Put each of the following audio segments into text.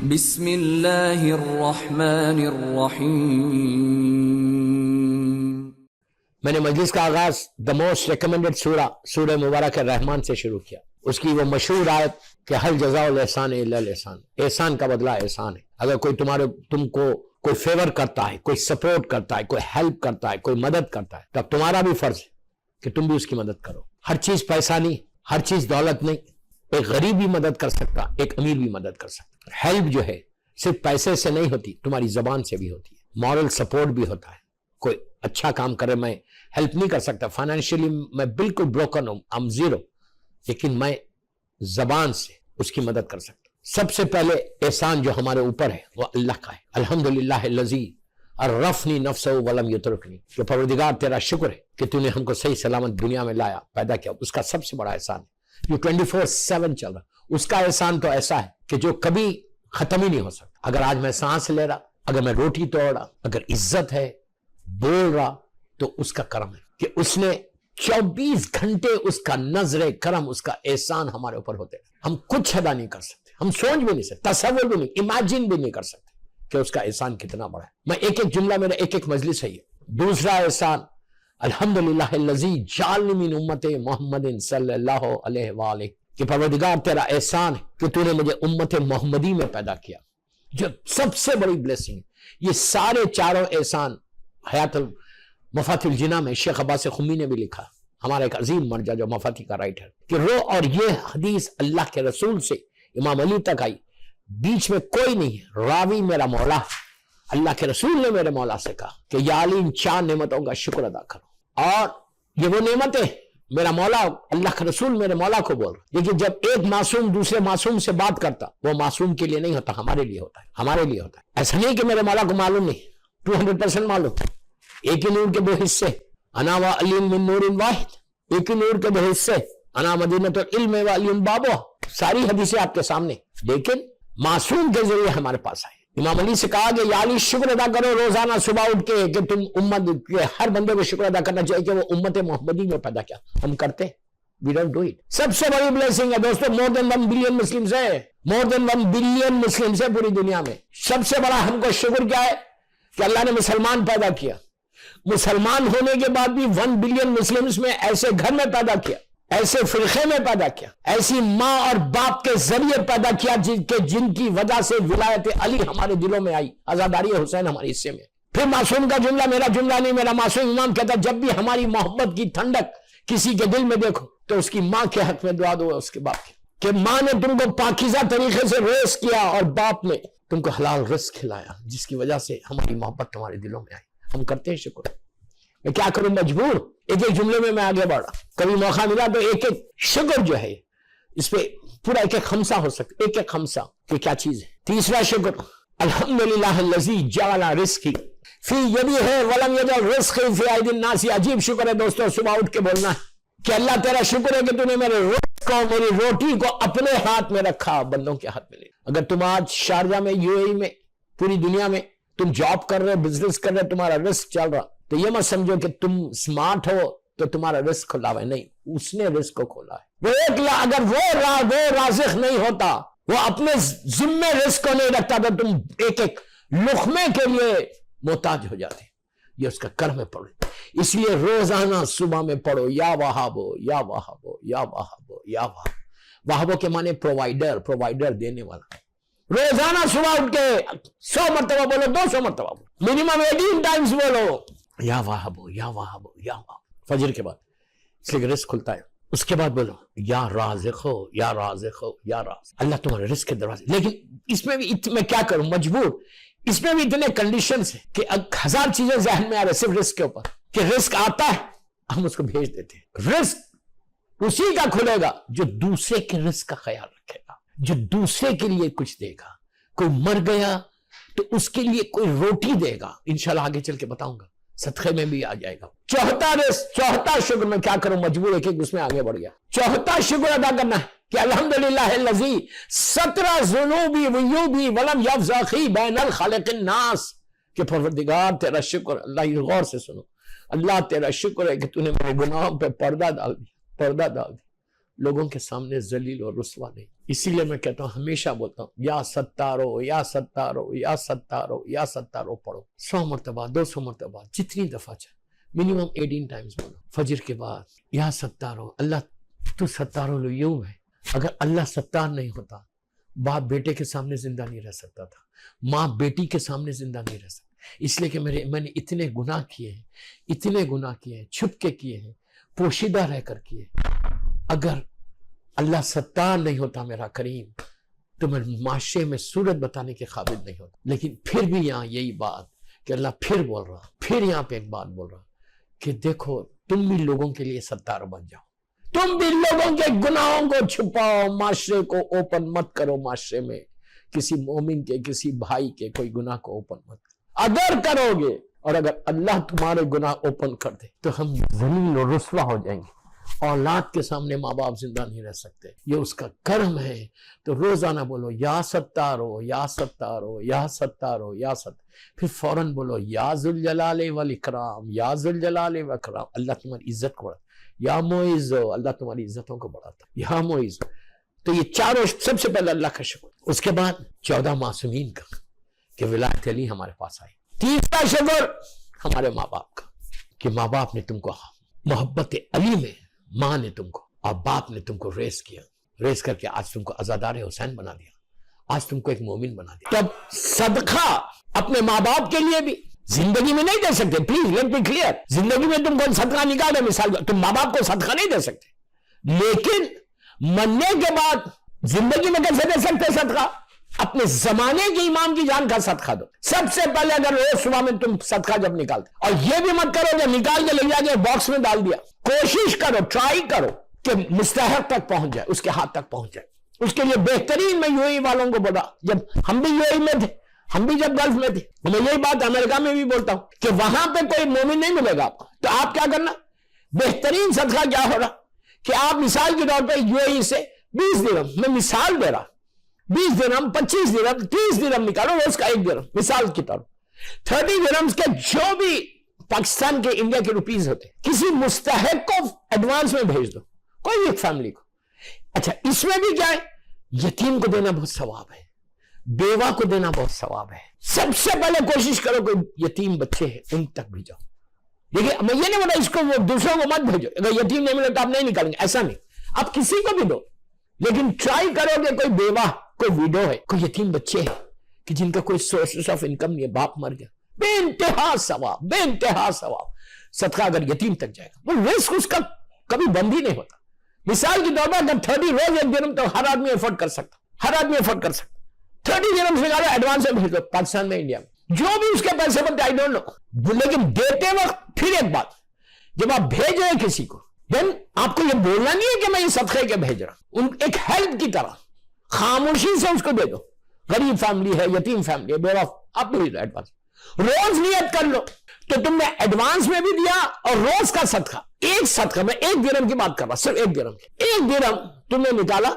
بسم اللہ الرحمن الرحیم۔ میں نے مجلس کا آغاز دا موسٹ ریکمینڈڈ سورہ مبارک الرحمن سے شروع کیا۔ اس کی وہ مشہور آیت کہ حل جزاء الاحسان الا الاحسان، احسان کا بدلہ احسان ہے۔ اگر کوئی تم کو کوئی فیور کرتا ہے، کوئی سپورٹ کرتا ہے، کوئی ہیلپ کرتا ہے، کوئی مدد کرتا ہے، تب تمہارا بھی فرض ہے کہ تم بھی اس کی مدد کرو۔ ہر چیز پیسہ نہیں، ہر چیز دولت نہیں۔ ایک غریب بھی مدد کر سکتا، ایک امیر بھی مدد کر سکتا۔ ہیلپ جو ہے صرف پیسے سے نہیں ہوتی، تمہاری زبان سے بھی ہوتی ہے، مورل سپورٹ بھی ہوتا ہے۔ کوئی اچھا کام کرے، میں ہیلپ نہیں کر سکتا، فائنینشلی میں بالکل بروکن ہوں، I'm زیرو، لیکن میں زبان سے اس کی مدد کر سکتا۔ سب سے پہلے احسان جو ہمارے اوپر ہے وہ اللہ کا ہے۔ الحمدللہ الذی عرفنی نفسہ ولم یترکنی، کہ پروردگار تیرا شکر ہے کہ تو نے ہم کو صحیح سلامت دنیا میں لایا، پیدا کیا۔ اس کا سب سے بڑا احسان ہے جو 24/7 چل رہا۔ اس کا احسان تو ایسا ہے کہ جو کبھی ختم ہی نہیں ہو سکتا۔ اگر آج میں سانس لے رہا، اگر میں روٹی توڑ رہا، اگر عزت ہے، بول رہا، تو اس کا کرم ہے کہ اس نے 24 گھنٹے اس کا نظر کرم، اس کا احسان ہمارے اوپر ہوتے ہیں۔ ہم کچھ ادا نہیں کر سکتے، ہم سوچ بھی نہیں سکتے، تصور بھی نہیں، امیجن بھی نہیں کر سکتے کہ اس کا احسان کتنا بڑا ہے۔ میں ایک ایک جملہ، میرا ایک ایک مجلس ہے یہ۔ دوسرا احسان الحمدللہ الذی جعلنی من امت محمد صلی اللہ علیہ وآلہ، کہ پروردگار تیرا احسان ہے کہ تو نے مجھے امت محمدی میں پیدا کیا، جو سب سے بڑی بلیسنگ ہے۔ یہ سارے چاروں احسان حیات مفاتیح الجناح میں شیخ عباس خمی نے بھی لکھا، ہمارا ایک عظیم مرجع جو مفاتیح کا رائٹر، کہ رو، اور یہ حدیث اللہ کے رسول سے امام علی تک آئی، بیچ میں کوئی نہیں ہے، راوی میرا مولا۔ اللہ کے رسول نے میرے مولا سے کہا کہ یا علی ان 4 نعمتوں کا شکر ادا کرو، اور یہ وہ نعمتیں میرا مولا، اللہ کا رسول میرے مولا کو بول رہا۔ لیکن جب ایک معصوم دوسرے معصوم سے بات کرتا، وہ معصوم کے لیے نہیں ہوتا، ہمارے لیے ہوتا ہے، ہمارے لیے ہوتا ہے۔ ایسا نہیں کہ میرے مولا کو معلوم نہیں، 200% معلوم۔ ایک ہی نور کے 2 حصے، انا و علی من نور واحد، ایک ہی نور کے 2 حصے، انا مدینۃ العلم و علی بابہ۔ ساری حدیثیں آپ کے سامنے، لیکن معصوم کے ذریعے ہمارے پاس آئے۔ امام علی سے کہا کہ یا علی شکر ادا کرو روزانہ صبح اٹھ کے، کہ تم امت کے ہر بندے کو شکر ادا کرنا چاہیے کہ وہ امت محمدی میں پیدا کیا۔ ہم کرتے ہیں؟ We don't do it۔ سب سے بڑی بلیسنگ ہے دوستو، more than 1 billion مسلمز ہے، more than 1 billion مسلمز ہے پوری دنیا میں۔ سب سے بڑا ہم کو شکر کیا ہے کہ اللہ نے مسلمان پیدا کیا۔ مسلمان ہونے کے بعد بھی 1 billion مسلمز میں ایسے گھر میں پیدا کیا، ایسے فرقے میں پیدا کیا، ایسی ماں اور باپ کے ذریعے پیدا کیا جن کی وجہ سے ولایت علی ہمارے دلوں میں آئی، عزاداری حسین ہمارے حصے میں۔ پھر معصوم کا جملہ میرا جملہ نہیں، میرا معصوم امام کہتا ہے جب بھی ہماری محبت کی ٹھنڈک کسی کے دل میں دیکھو تو اس کی ماں کے حق میں دعا دو، اس کے باپ کی، کہ ماں نے تم کو پاکیزہ طریقے سے ریس کیا اور باپ نے تم کو حلال رزق کھلایا، جس کی وجہ سے ہماری محبت تمہارے دلوں میں آئی۔ ہم کرتے ہیں شکر؟ میں کیا کروں، مجبور، ایک ایک جملے میں آگے بڑھا۔ کبھی موقع ملا تو ایک ایک شکر جو ہے اس پہ پورا ایک ایک خمسہ ہو سکتا، ایک ایک خمسہ کہ کیا چیز ہے۔ تیسرا شکر الحمدللہ الذی جعل رزقی فی یدی ہے ولم یجعل رزقی فی ایدی الناس۔ عجیب شکر ہے دوستو، صبح اٹھ کے بولنا ہے کہ اللہ تیرا شکر ہے کہ تو نے میرے رزق کو، میری روٹی کو اپنے ہاتھ میں رکھا، بندوں کے ہاتھ میں نہیں۔ اگر تم آج شارجہ میں، UAE میں، پوری دنیا میں تم جاب کر رہے، بزنس کر رہے، تمہارا رزق چل رہا، تو یہ مت سمجھو کہ تم سمارٹ ہو تو تمہارا رزق کھلا ہے، نہیں، اس نے رزق کو کھولا ہے۔ وہ اگر وہ رازق نہیں ہوتا، وہ اپنے ذمے رزق کو نہیں رکھتا تو تم ایک ایک لقمے کے لیے محتاج ہو جاتے۔ یہ اس کا کرم ہے۔ پڑھو، اس لیے روزانہ صبح میں پڑھو یا وہابو یا وہابو یا وہابو یا وہابو۔ وہابو کے معنی پرووائڈر، دینے والا۔ روزانہ صبح اٹھ کے 100 مرتبہ بولو، 200 مرتبہ بولو، منیمم 18 ٹائمز بولو یا وہابو یا وہابو یا وہابو، فجر کے بعد، اس لیے رزق کھلتا ہے۔ اس کے بعد بولو یا رازق ہو یا رازق ہو یا رازق، اللہ تمہارے رزق کے دروازے۔ لیکن اس میں بھی میں کیا کروں، مجبور، اس میں بھی اتنے کنڈیشنز ہیں کہ 1000 چیزیں ذہن میں آ رہے صرف رزق کے اوپر، کہ رزق آتا ہے ہم اس کو بھیج دیتے ہیں۔ رزق اسی کا کھلے گا جو دوسرے کے رزق کا خیال رکھے گا، جو دوسرے کے لیے کچھ دے گا۔ کوئی مر گیا تو اس کے لیے کوئی روٹی دے گا، انشاءاللہ آگے چل کے بتاؤں گا، صدقے میں بھی آ جائے گا۔ چوتھا شکر میں کیا کروں، مجبور ایک اس میں آگے بڑھ گیا۔ چوتھا شکر ادا کرنا ہے کہ الحمدللہ الذی ستر ذنوبی وعیوبی ولم یفضحی بین الخلق الناس، کہ پروردگار تیرا شکر، اللہ غور سے سنو، اللہ تیرا شکر ہے کہ تو نے میرے گناہوں پہ پردہ ڈال دیا، لوگوں کے سامنے ذلیل اور رسوا نہیں. اسی لیے میں کہتا ہوں، ہمیشہ بولتا ہوں، یا ستارو یا ستارو یا ستارو یا ستارو پڑھو 100 مرتبہ 200 مرتبہ جتنی دفعہ چاہے، منیمم 18 ٹائمز بولو فجر کے بعد. یا ستارو، اللہ تو ستارو لو یوں ہے. اگر اللہ ستار نہیں ہوتا، باپ بیٹے کے سامنے زندہ نہیں رہ سکتا تھا، ماں بیٹی کے سامنے زندہ نہیں رہ سکتا. اس لیے کہ میں نے اتنے گناہ کیے ہیں، اتنے گناہ کیے ہیں، چھپ کے کیے ہیں، پوشیدہ رہ کر کیے. اگر اللہ ستار نہیں ہوتا میرا کریم تو میں معاشرے میں صورت بتانے کے قابل نہیں ہوتا. لیکن پھر بھی یہاں یہی بات کہ اللہ پھر بول رہا، پھر یہاں پہ ایک بات بول رہا کہ دیکھو تم بھی لوگوں کے لیے ستار بن جاؤ، تم بھی لوگوں کے گناہوں کو چھپاؤ، معاشرے کو اوپن مت کرو. معاشرے میں کسی مومن کے، کسی بھائی کے کوئی گناہ کو اوپن مت کرو. اگر کرو گے اور اگر اللہ تمہارے گناہ اوپن کر دے تو ہم ذلیل اور رسوا ہو جائیں گے. اولاد کے سامنے ماں باپ زندہ نہیں رہ سکتے، یہ اس کا کرم ہے. تو روزانہ بولو یا ستارو یا ستارو یا ستارو یا ستارو، پھر فوراً بولو یا ذوالجلال والاکرام یا ذوالجلال والاکرام. اللہ تمہاری عزت کو بڑھاتا. یا معزو، اللہ تمہاری عزتوں کو بڑھاتا. یا معزو. تو یہ چاروں سب سے پہلے اللہ کا شکر. اس کے بعد 14 معصومین کا کہ ولایت علی ہمارے پاس آئی. تیسرا شکر ہمارے ماں باپ کا کہ ماں باپ نے تم کو محبت علی میں، ماں نے تم کو اور باپ نے تم کو ریس کیا، ریس کر کے آج تم کو عزادار حسین بنا دیا، آج تم کو ایک مومن بنا دیا. تب صدقہ اپنے ماں باپ کے لیے بھی زندگی میں نہیں دے سکتے. پلیز لیٹ می کلیئر، زندگی میں تم کو صدقہ نکالے، مثال تم ماں باپ کو صدقہ نہیں دے سکتے، لیکن مرنے کے بعد زندگی میں کیسے دے سکتے صدقہ؟ اپنے زمانے کے امام کی جان کا صدقہ دو. سب سے پہلے اگر روز صبح میں تم صدقہ جب نکالتے، اور یہ بھی مت کرو جب نکال کے لے جا کے باکس میں ڈال دیا، کوشش کرو، ٹرائی کرو کہ مستحق تک پہنچ جائے، اس کے ہاتھ تک پہنچ جائے. اس کے لیے بہترین میں یو اے والوں کو بولا، جب ہم بھی یو اے میں تھے، ہم بھی جب گلف میں تھے، میں یہی بات امریکہ میں بھی بولتا ہوں کہ وہاں پہ کوئی مومن نہیں ملے گا آپ کو. تو آپ کیا کرنا، بہترین صدقہ کیا ہو رہا کہ آپ مثال کے طور پہ یو اے سے 20 درہم، میں مثال دے رہا، 20 درہم 25 درہم 30 درہم نکالو، روز کا 1 درہم مثال کی طور. 30 درہمز کے جو بھی پاکستان کے، انڈیا کے روپیز ہوتے، کسی مستحق کو ایڈوانس میں بھیج دو، کوئی ایک فیملی کو. اچھا اس میں بھی کیا ہے، یتیم کو دینا بہت ثواب ہے، بیوہ کو دینا بہت ثواب ہے. سب سے پہلے کوشش کرو کوئی یتیم بچے ہیں ان تک بھیجو. دیکھیے میں یہ نہیں بولا اس کو وہ دوسروں کو مت بھیجو، اگر یتیم نہیں ملے تو آپ نہیں نکالیں گے، ایسا نہیں. آپ کسی کو بھی دو، لیکن ٹرائی کرو کہ کوئی بیوہ، کوئی ویڈو ہے، کوئی یتیم بچے ہیں کہ جن کا کوئی سورس آف انکم نہیں ہے، باپ مر گیا، بے انتہا ثواب، بے انتہا ثواب. صدقہ اگر یتیم تک جائے گا، وہ رسک اس کا کبھی بند ہی نہیں ہوتا. مثال کی طور پر اگر 30 روز 1 درہم تو ہر آدمی افورڈ کر سکتا، ہر آدمی افورڈ کر سکتا. 30 درہم سے نکالو، ایڈوانس میں بھیج دو، پاکستان میں، انڈیا میں، جو بھی اس کے پیسے بنتے آئی ڈونٹ نو. لیکن دیتے وقت پھر ایک بات، جب آپ بھیج رہے ہیں کسی کو، دین آپ کو یہ بولنا نہیں ہے کہ میں یہ صدقے کے بھیج رہا ہوں، ایک ہیلپ کی طرح خاموشی سے اس کو دے دو. غریب فیملی ہے، یتیم فیملی ہے، بیوہ، آپ بھیج دو ایڈوانس. روز نیت کر لو تو تم نے ایڈوانس میں بھی دیا اور روز کا صدقہ. ایک صدقہ، میں 1 درہم کی بات کر رہا، صرف 1 درہم، 1 درہم تم نے نکالا،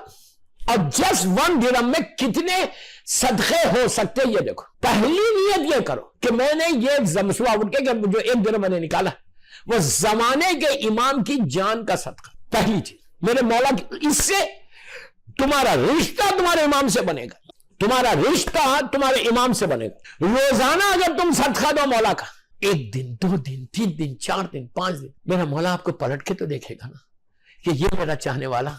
اور جسٹ 1 درہم میں کتنے صدقے ہو سکتے یہ دیکھو. پہلی نیت یہ کرو کہ میں نے یہ صبح اٹھ کے کہ جو 1 درہم میں نے نکالا وہ زمانے کے امام کی جان کا صدقہ. پہلی چیز میرے مولا کی، اس سے تمہارا رشتہ تمہارے امام سے بنے گا، تمہارا رشتہ تمہارے امام سے بنے گا. روزانہ اگر تم صدقہ دو مولا کا، 1 دن 2 دن 3 دن 4 دن 5 دن، میرا مولا آپ کو پلٹ کے تو دیکھے گا نا کہ یہ میرا چاہنے والا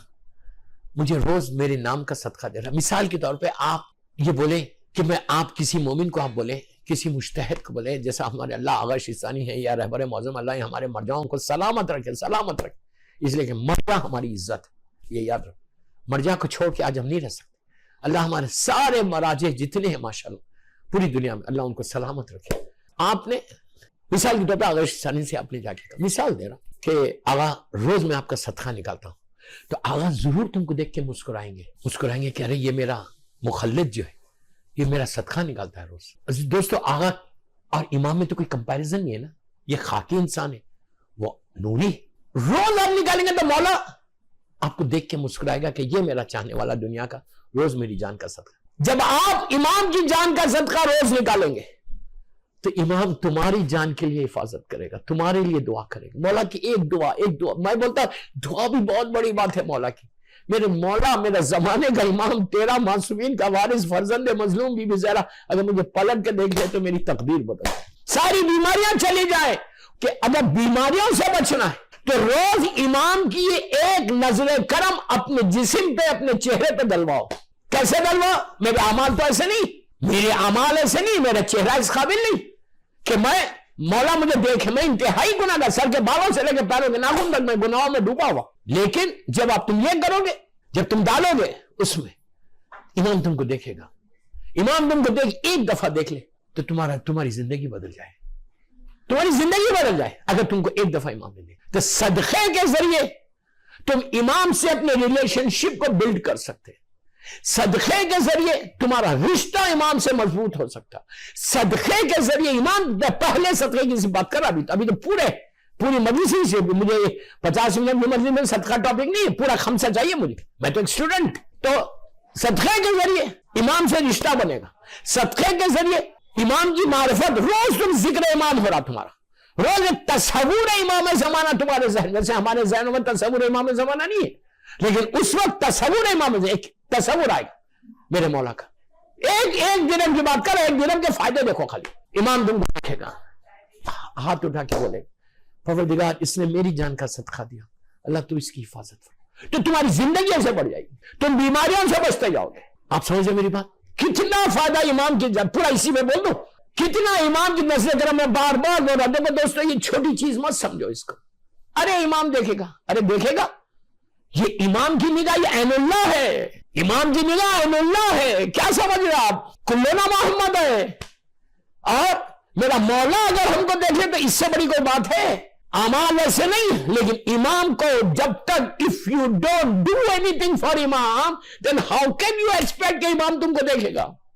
مجھے روز میرے نام کا صدقہ دے رہا. مثال کے طور پہ آپ یہ بولیں کہ میں، آپ کسی مومن کو آپ بولیں، کسی مجتہد کو بولیں، جیسا ہمارے اللہ آغا شیستانی ہے یا رہبر معظم، اللہ ہمارے مرجعوں کو سلامت رکھے، سلامت رکھے. اس لیے کہ مرجع ہماری عزت ہے، یہ یاد رکھو. مرجع کو چھوڑ کے آج ہم نہیں رہ سکتے. اللہ ہمارے سارے مراجع جتنے ہیں ماشاءاللہ پوری دنیا میں، اللہ ان کو سلامت رکھے. آپ نے مثال کے طور پہ آغا شیستانی سے آپ نے جا کے مثال دے رہا کہ آغا روز میں آپ کا صدقہ نکالتا ہوں، تو آغا ضرور تم کو دیکھ کے مسکرائیں گے کہ ارے یہ میرا مخلد جو ہے یہ میرا صدقہ نکالتا ہے روز. دوستو آغا اور امام میں تو کوئی کمپیریزن نہیں ہے نا، یہ خاکی انسان ہے، وہ نوری. روز آپ نکالیں گے تو مولا آپ کو دیکھ کے مسکرائے گا کہ یہ میرا چاہنے والا دنیا کا روز میری جان کا صدقہ. جب آپ امام کی جان کا صدقہ روز نکالیں گے تو امام تمہاری جان کے لیے حفاظت کرے گا، تمہارے لیے دعا کرے گا. مولا کی ایک دعا، میں بولتا دعا بھی بہت بڑی بات ہے مولا کی. میرے مولا میرا زمانے کا امام تیرا معصومین کا وارث فرزند مظلوم بی بی زہرا اگر مجھے پلٹ کے دیکھ لے تو میری تقدیر بدل جائے, ساری بیماریاں چلی جائیں. کہ اگر بیماریوں سے بچنا ہے تو روز امام کی یہ ایک نظر کرم اپنے جسم پہ اپنے چہرے پہ دلواؤ. کیسے دلواؤ؟ میرے اعمال تو ایسے نہیں, میرے اعمال ایسے نہیں, میرا چہرہ اس قابل نہیں کہ میں مولا مجھے دیکھے, میں انتہائی گناہ گار, سر کے بالوں سے لے کے پیروں کے ناخن تک میں گناہوں میں ڈوبا ہوا. لیکن جب آپ تم یہ کرو گے, جب تم ڈالو گے اس میں, امام تم کو دیکھے گا. امام تم کو ایک دفعہ دیکھ لے تو تمہاری زندگی بدل جائے, تمہاری زندگی بدل جائے اگر تم کو ایک دفعہ امام ملے. تو صدقے کے ذریعے تم امام سے اپنے ریلیشن شپ کو بلڈ کر سکتے, صدقے کے ذریعے تمہارا رشتہ امام سے مضبوط ہو سکتا, صدقے کے ذریعے امام. پہلے صدقے کی بات کر رہا, ابھی تو پوری مجلس ہی سے, مجھے 50 منٹ کی مجلس میں صدقہ ٹاپک نہیں ہے, پورا خمسہ چاہیے مجھے, میں تو ایک اسٹوڈنٹ. تو صدقے کے ذریعے امام سے رشتہ بنے گا, صدقے کے ذریعے امام کی معرفت, روز تم ذکر امام ہو رہا تمہارا, روز ایک تصور امام زمانہ تمہارے ذہن میں. ہمارے ذہنوں میں تصور امام زمانہ نہیں ہے, لیکن اس وقت تصور امام سے ایک تصور آئے گا میرے مولا کا. ایک درہم کی بات کر, ایک درہم کے فائدے دیکھو خالی. امام تم کو دیکھے گا, ہاتھ اٹھا کے بولے پروردگار اس نے میری جان کا صدقہ دیا, اللہ تو اس کی حفاظت فرما. تو تمہاری زندگی ایسے بڑھ جائے گی, تم بیماریوں سے بچتے جاؤ گے. آپ سمجھے میری بات؟ کتنا فائدہ امام کی, پورا اسی میں بول دو, کتنا امام کی نظر کرم میں بار بار بول رہا. دیکھو دوستو, یہ چھوٹی چیز مت سمجھو اس کو. ارے امام دیکھے گا, ارے دیکھے گا, یہ امام کی نگاہ یہ عین اللہ ہے, امام کی نگاہ عین اللہ ہے. کیا سمجھ رہے آپ؟ کلنا محمد ہے. اور میرا مولا اگر ہم کو دیکھے تو اس سے بڑی کوئی بات ہے؟ اعمال ایسے نہیں, لیکن امام کو جب تک if you don't do anything for امام then how can you expect کہ امام تم کو دیکھے گا؟